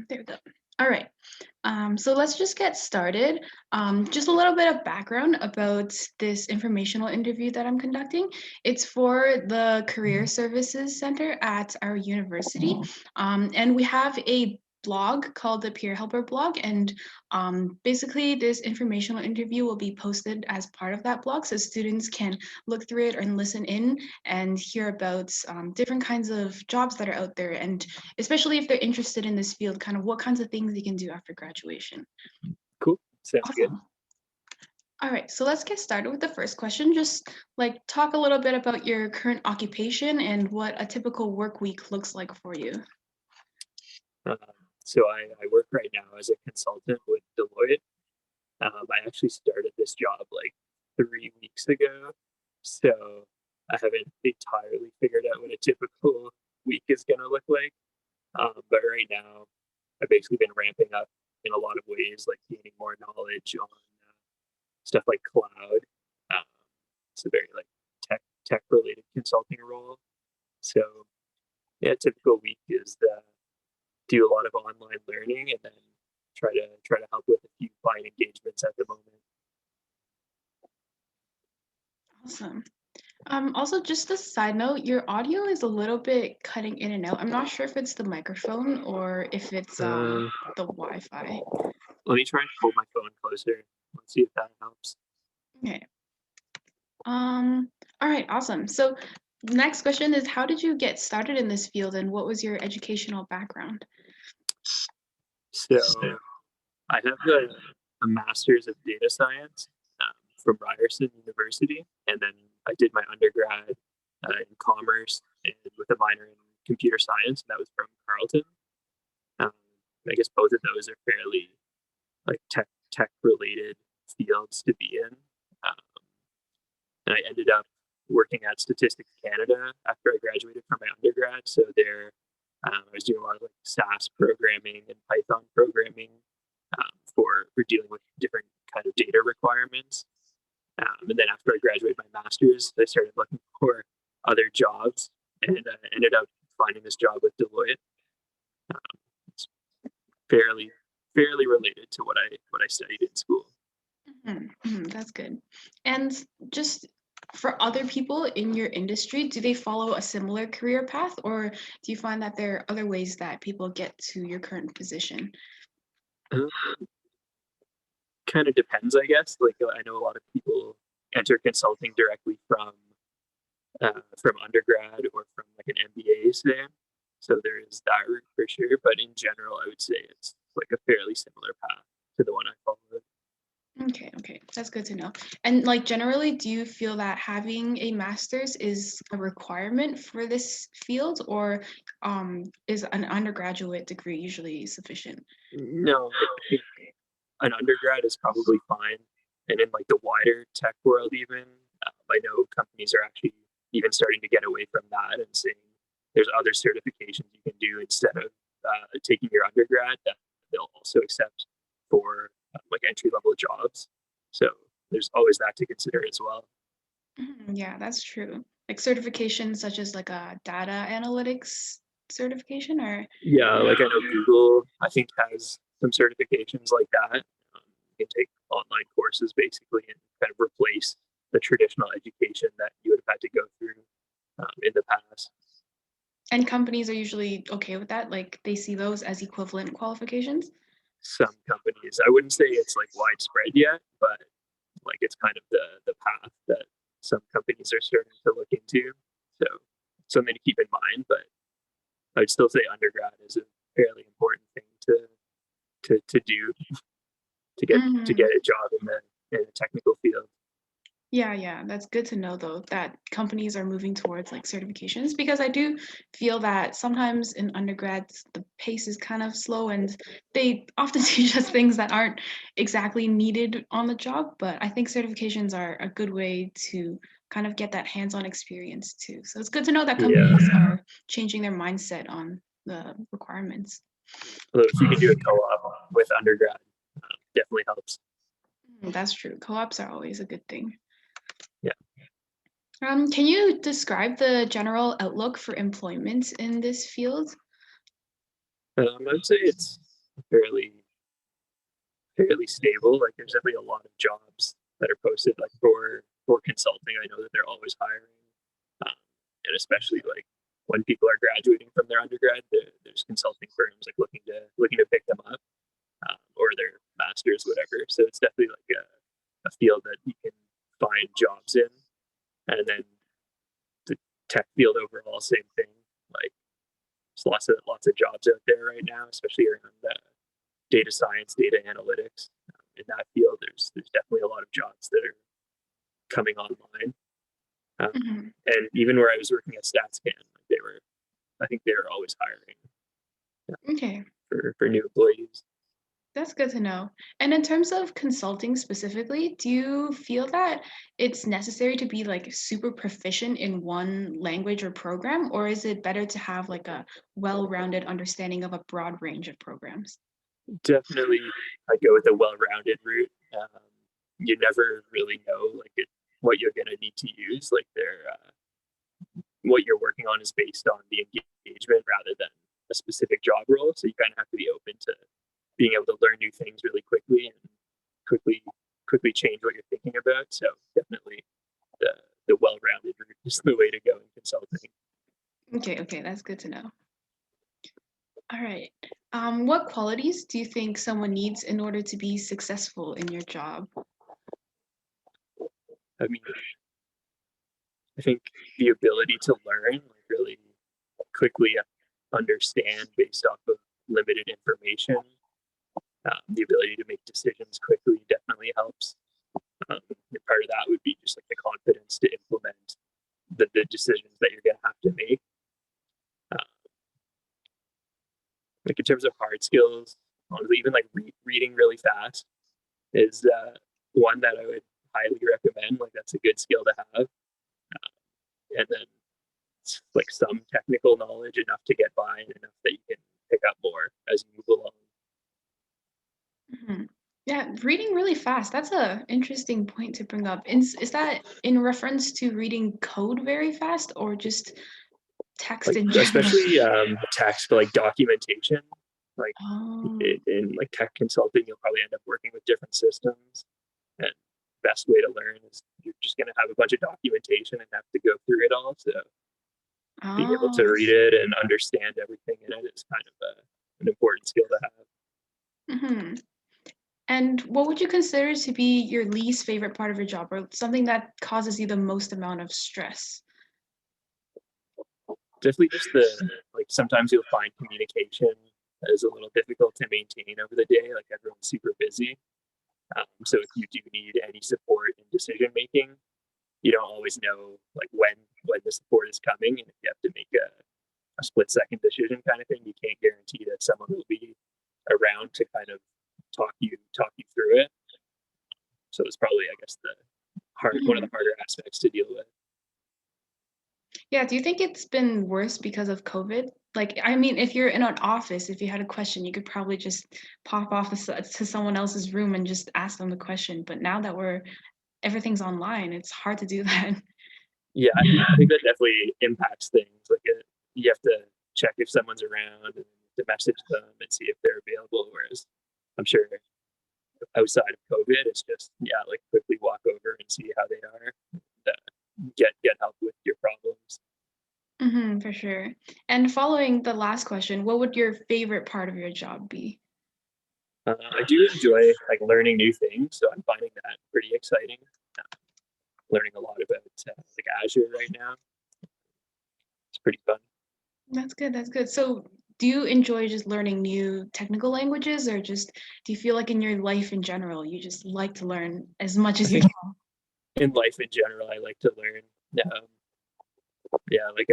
There we go. All right. So let's just get started. Just a little bit of background about this informational interview that I'm conducting. It's for the Career Services Center at our university. And we have a blog called the Peer Helper blog. And basically, this informational interview will be posted as part of that blog so students can look through it and listen in and hear about different kinds of jobs that are out there. And especially if they're interested in this field, kind of what kinds of things they can do after graduation. Cool. Sounds good. Awesome. All right, so let's get started with the first question. Just like talk a little bit about your current occupation and what a typical work week looks like for you. So I work right now as a consultant with Deloitte. I actually started this job like 3 weeks ago, so I haven't entirely figured out what a typical week is going to look like. But right now, I've basically been ramping up in a lot of ways, like gaining more knowledge on stuff like cloud. Um, it's a very like tech related consulting role. So yeah, a typical week is do a lot of online learning and then try to help with a few client engagements at the moment. Awesome. Also, just a side note, your audio is a little bit cutting in and out. I'm not sure if it's the microphone or if it's the Wi-Fi. Let me try and hold my phone closer. Let's see if that helps. Okay. All right, awesome. So next question is, how did you get started in this field and what was your educational background? So I have a master's of data science from Ryerson University, and then I did my undergrad in commerce and with a minor in computer science, and that was from Carleton. I guess both of those are fairly like tech related fields to be in. And I ended up working at Statistics Canada after I graduated from my undergrad. So there, I was doing a lot of like SAS programming and Python programming for dealing with different kind of data requirements. And then after I graduated my master's, I started looking for other jobs and ended up finding this job with Deloitte. It's fairly related to what I studied in school. That's good. And just for other people in your industry, do they follow a similar career path, or do you find that there are other ways that people get to your current position? Kind of depends, I guess. Like I know a lot of people enter consulting directly from undergrad or from like an MBA, say. So there is that route for sure. But in general, I would say it's like a fairly similar path to the one I followed. Okay, that's good to know. And like generally, do you feel that having a master's is a requirement for this field, or is an undergraduate degree usually sufficient? No, I think an undergrad is probably fine. And in like the wider tech world, even I know companies are actually even starting to get away from that and saying there's other certifications you can do instead of taking your undergrad that they'll also accept for like entry level jobs. So there's always that to consider as well. Yeah, that's true. Like certifications such as like a data analytics certification, or Yeah, like I know Google, I think, has some certifications like that. You can take online courses basically and kind of replace the traditional education that you would have had to go through in the past. and companies are usually okay with that. Like they see those as equivalent qualifications. Some companies, I wouldn't say it's like widespread yet, but like it's kind of the path that some companies are starting to look into. So something to keep in mind, but I'd still say undergrad is a fairly important thing to do to get a job in a technical field. Yeah, that's good to know though that companies are moving towards like certifications, because I do feel that sometimes in undergrads the pace is kind of slow and they often teach us things that aren't exactly needed on the job, but I think certifications are a good way to kind of get that hands-on experience too. So it's good to know that companies are changing their mindset on the requirements. Although if you can do a co-op with undergrad, definitely helps. That's true. Co-ops are always a good thing. Yeah. Can you describe the general outlook for employment in this field? I would say it's fairly fairly stable. Like there's definitely a lot of jobs that are posted like for consulting. I know that they're always hiring, um, and especially like when people are graduating from their undergrad, there's consulting firms like looking to pick them up, or their masters, whatever. So it's definitely like a field that you can find jobs in, and then the tech field overall, same thing. Like there's lots of jobs out there right now, especially around data science, data analytics. In that field, there's definitely a lot of jobs that are coming online. Mhm. And even where I was working at StatsCan, like I think they were always hiring Okay. for new employees. That's good to know. And in terms of consulting specifically, do you feel that it's necessary to be like super proficient in one language or program, or is it better to have like a well-rounded understanding of a broad range of programs? Definitely, I go with a well-rounded route. You never really know what you're going to need to use. Like what you're working on is based on the engagement rather than a specific job role. So you kind of have to be open to being able to learn new things really quickly and quickly quickly change what you're thinking about. So definitely the the well-rounded route is the way to go in consulting. Okay, okay, that's good to know. All right. What qualities do you think someone needs in order to be successful in your job? I mean, I think the ability to learn, like really quickly understand based off of limited information, the ability to make decisions quickly definitely helps. Part of that would be just like the confidence to implement the decisions that you're going to have to make. Uh, like in terms of hard skills, honestly, even like reading really fast is one that I would highly recommend. Like that's a good skill to have, and then like some technical knowledge enough to get by and enough that you can pick up more as you move along. Mhm. Yeah, reading really fast. That's a interesting point to bring up. Is that in reference to reading code very fast or just text Like in general? especially text, but like documentation, like Oh, in like tech consulting, you'll probably end up working with different systems, and best way to learn is you're just going to have a bunch of documentation and have to go through it all. So being able oh, to I read see. it and understand everything in it is kind of an important skill to have. Hmm. And what would you consider to be your least favorite part of your job or something that causes you the most amount of stress? Definitely just the like sometimes you'll find communication is a little difficult to maintain over the day. Like everyone's super busy. So if you do need any support in decision making, you don't always know like when the support is coming, and if you have to make a split second decision kind of thing, you can't guarantee that someone will be around to kind of talk you through it. So it's probably I guess the hard one of Mhm. the harder aspects to deal with. Yeah, do you think it's been worse because of COVID? Like, I mean, if you're in an office, if you had a question, you could probably just pop off to someone else's room and just ask them the question. But now that everything's online, it's hard to do that. Yeah, I think that definitely impacts things. Like you have to check if someone's around and to message them and see if they're available. Whereas I'm sure outside of COVID, it's just like quickly walk over and see how they are, and, get help with your problems. For sure. And following the last question, what would your favorite part of your job be? I do enjoy like learning new things, so I'm finding that pretty exciting. Uh, Learning a lot about like Azure right now. It's pretty fun. That's good. That's good. So, do you enjoy just learning new technical languages, or just do you feel like in your life in general, you just like to learn as much I as you think in life in general, I like to learn. Um, yeah, like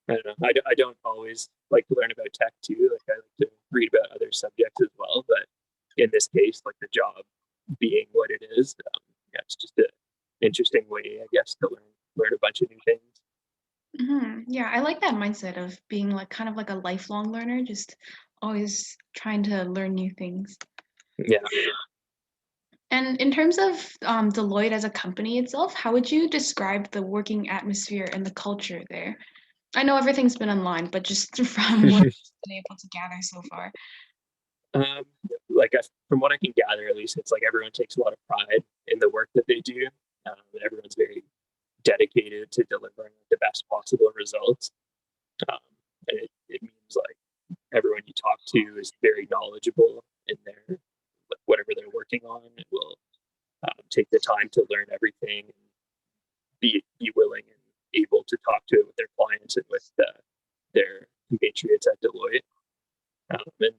I don't know. I don't always like to learn about tech too. Like I like to read about other subjects as well. But in this case, like the job being what it is, yeah, it's just an interesting way, I guess, to learn a bunch of new things. Yeah, I like that mindset of being like kind of like a lifelong learner, just always trying to learn new things. Yeah, And in terms of Deloitte as a company itself, how would you describe the working atmosphere and the culture there? I know everything's been online, but just from what I've been able to gather so far. Um, like from what I can gather, at least, it's like everyone takes a lot of pride in the work that they do, and everyone's very dedicated to delivering the best possible results. Um, and it means like everyone you talk to is very knowledgeable in their whatever they're working on, and will take the time to learn everything and be willing and able to talk to it with their clients and with their compatriots at Deloitte. And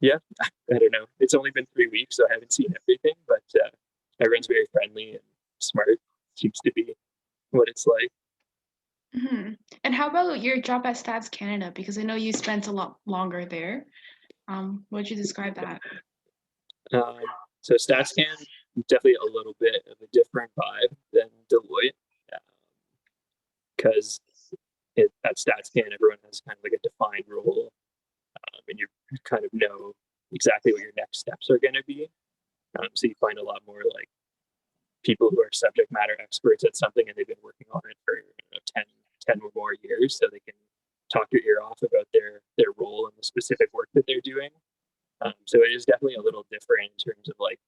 yeah, I don't know. It's only been 3 weeks, so I haven't seen everything, but everyone's very friendly and smart. Seems to be what it's like. Hmm. And how about your job at Stats Canada? Because I know you spent a lot longer there. Would you describe that? Um, so StatsCan, definitely a little bit of a different vibe than Deloitte, because at StatsCan, everyone has kind of like a defined role, and you kind of know exactly what your next steps are going to be. So you find a lot more like people who are subject matter experts at something and they've been working on it for 10 or more years, so they can talk your ear off about their role and the specific work that they're doing. So it is definitely a little different in terms of like,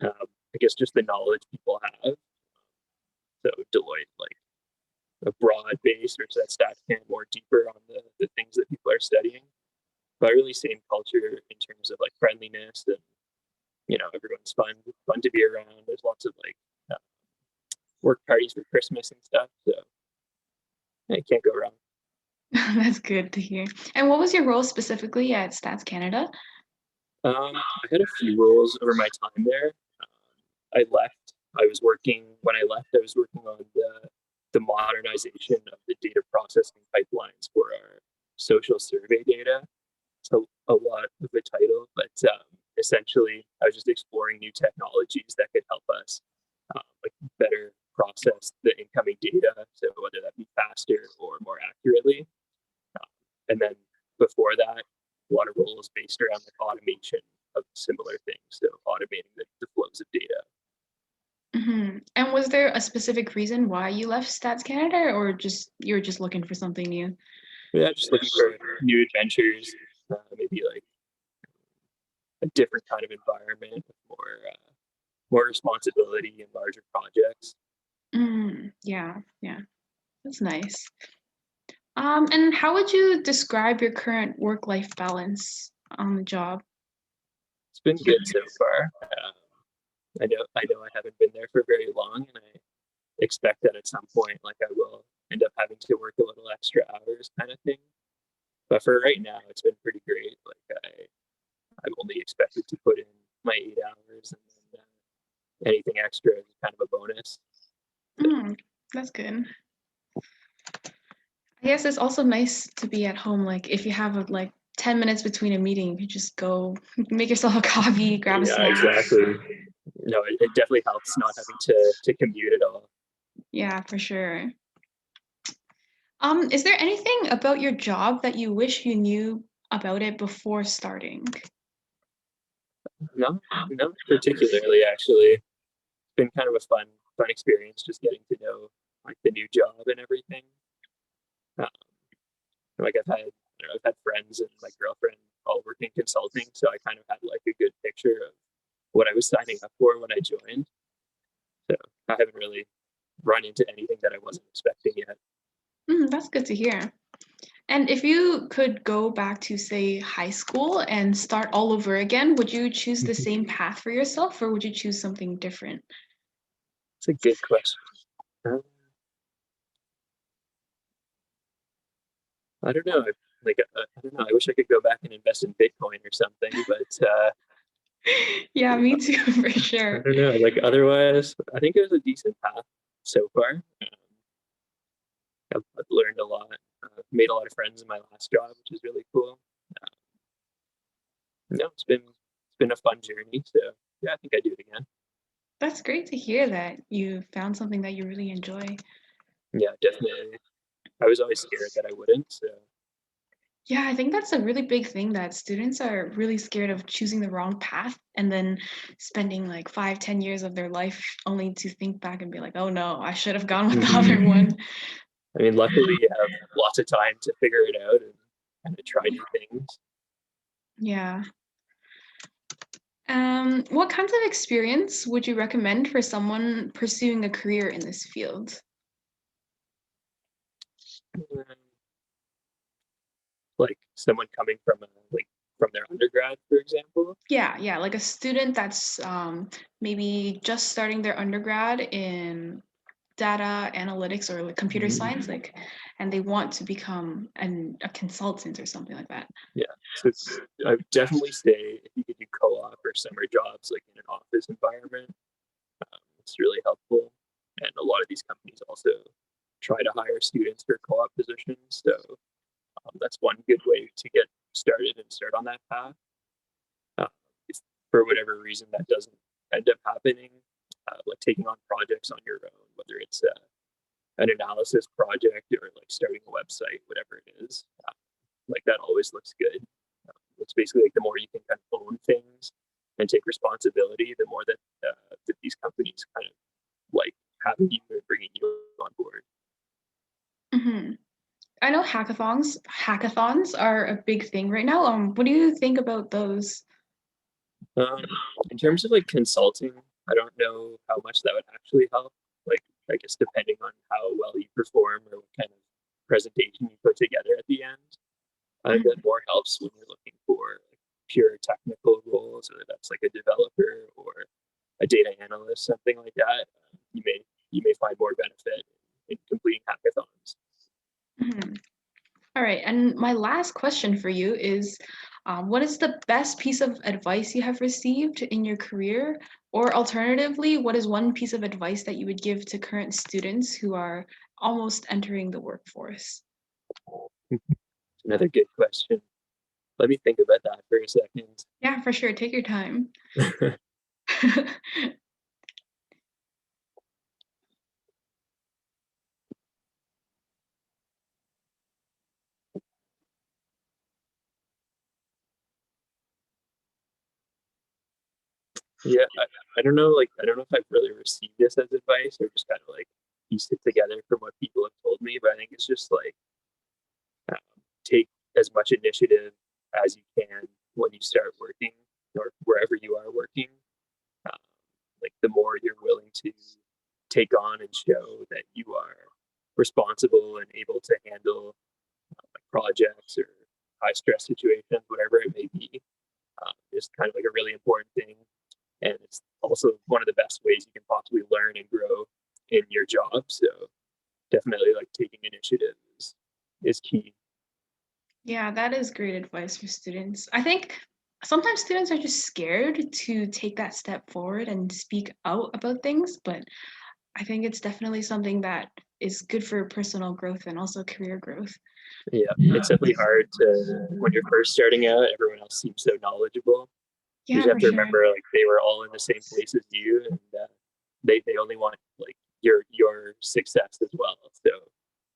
I guess, just the knowledge people have. So Deloitte, like a broad base, versus that StatsCan more deeper on the things that people are studying. But really same culture in terms of like friendliness, and everyone's fun to be around. There's lots of like work parties for Christmas and stuff, so I can't go wrong. That's good to hear. And what was your role specifically at Stats Canada? I had a few roles over my time there. I left. I was working when I left. I was working on the modernization of the data processing pipelines for our social survey data. So a lot of the title, but essentially, I was just exploring new technologies that could help us like better process the incoming data. So whether that be faster or more accurately, and then before that, a lot of roles based around like automation of similar things. So automating the flows of data. Hmm. And was there a specific reason why you left Stats Canada, or just you're just looking for something new? Yeah, just looking for new adventures, maybe like a different kind of environment with more responsibility and larger projects. Yeah, yeah, that's nice. And how would you describe your current work-life balance on the job? It's been good so far. I know I haven't been there for very long, and I expect that at some point, like I will end up having to work a little extra hours, kind of thing. But for right now, it's been pretty great. Like I'm only expected to put in my 8 hours, and then anything extra is kind of a bonus. So, That's good. I guess it's also nice to be at home. Like if you have like 10 minutes between a meeting, you could just go make yourself a coffee, grab a yeah, snack. exactly. No, it definitely helps not having to commute at all. Yeah, for sure. Is there anything about your job that you wish you knew about it before starting? No, not particularly actually. It's been kind of a fun experience just getting to know like the new job and everything. Um, like I've had friends and my girlfriend all working consulting, so I kind of had like a good picture of what I was signing up for when I joined. So I haven't really run into anything that I wasn't expecting yet. That's good to hear. And if you could go back to, say, high school and start all over again, would you choose the same path for yourself or would you choose something different? It's a good question. I don't know. I don't know. I wish I could go back and invest in Bitcoin or something, but Yeah, me too, for I sure. don't know. Like otherwise, I think it was a decent path so far. I've learned a lot, made a lot of friends in my last job, which is really cool. No, it's been a fun journey. So yeah, I think I do it again. That's great to hear that you found something that you really enjoy. Yeah, definitely. I was always scared that I wouldn't. So Yeah, I think that's a really big thing that students are really scared of choosing the wrong path and then spending like 5, 10 years of their life only to think back and be like, oh no, I should have gone with the other one. I mean, luckily you have lots of time to figure it out and kind of try new things. Yeah. What kinds of experience would you recommend for someone pursuing a career in this field? Like someone coming from from their undergrad, for example. Yeah, like a student that's maybe just starting their undergrad in data analytics or like computer science, and they want to become a consultant or something like that. Yeah, so I would definitely say if you could do co-op or summer jobs like in an office environment, it's really helpful. And a lot of these companies also try to hire students for co-op positions, so that's one good way to get started and start on that path. If for whatever reason that doesn't end up happening, like taking on projects on your own, whether it's an analysis project or like starting a website, whatever it is, like that always looks good. It's basically like the more you can kind of own things and take responsibility, the more that these companies kind of like having you and bringing you on board. Hmm. I know hackathons are a big thing right now. What do you think about those? Um, in terms of like consulting, I don't know how much that would actually help. Like, I guess depending on how well you perform or what kind of presentation you put together at the end, I think that more helps when you're looking for like, pure technical roles, whether that's like a developer or a data analyst, something like that. You may find more benefit in completing hackathons. Mhm. All right, and my last question for you is, what is the best piece of advice you have received in your career? Or alternatively, what is one piece of advice that you would give to current students who are almost entering the workforce? Another good question. Let me think about that for a second. Yeah, for sure. Take your time. Yeah, I don't know. Like, I don't know if I've really received this as advice or just kind of like pieced it together from what people have told me. But I think it's just like take as much initiative as you can when you start working or wherever you are working. Um, like, the more you're willing to take on and show that you are responsible and able to handle like projects or high stress situations, whatever it may be, is kind of like a really important thing. And it's also one of the best ways you can possibly learn and grow in your job. So definitely like taking initiative is key. Yeah, that is great advice for students. I think sometimes students are just scared to take that step forward and speak out about things, but I think it's definitely something that is good for personal growth and also career growth. Yeah, it's definitely hard to when you're first starting out. Everyone else seems so knowledgeable. You Yeah, just have for to sure. remember like they were all in the same place as you, and they only want like your success as well. So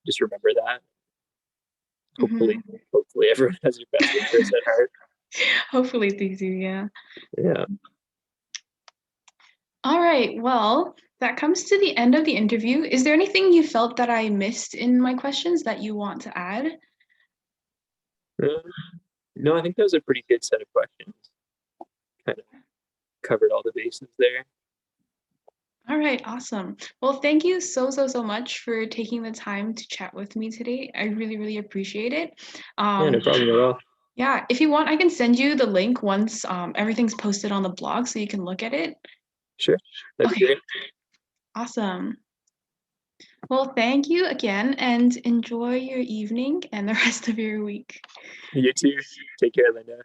just remember that. Hopefully, Mhm. hopefully everyone has your best interests at heart. Hopefully they do, yeah. Yeah. All right, well, that comes to the end of the interview. Is there anything you felt that I missed in my questions that you want to add? No, I think that was a pretty good set of questions. Kind of covered all the bases there. All right, awesome. Well, thank you so much for taking the time to chat with me today. I really appreciate it. Yeah, Um, no problem at all. yeah, if you want, I can send you the link once everything's posted on the blog so you can look at it. Sure, that'd be Okay, great. awesome. Well, thank you again and enjoy your evening and the rest of your week. You too. Take care, Linda.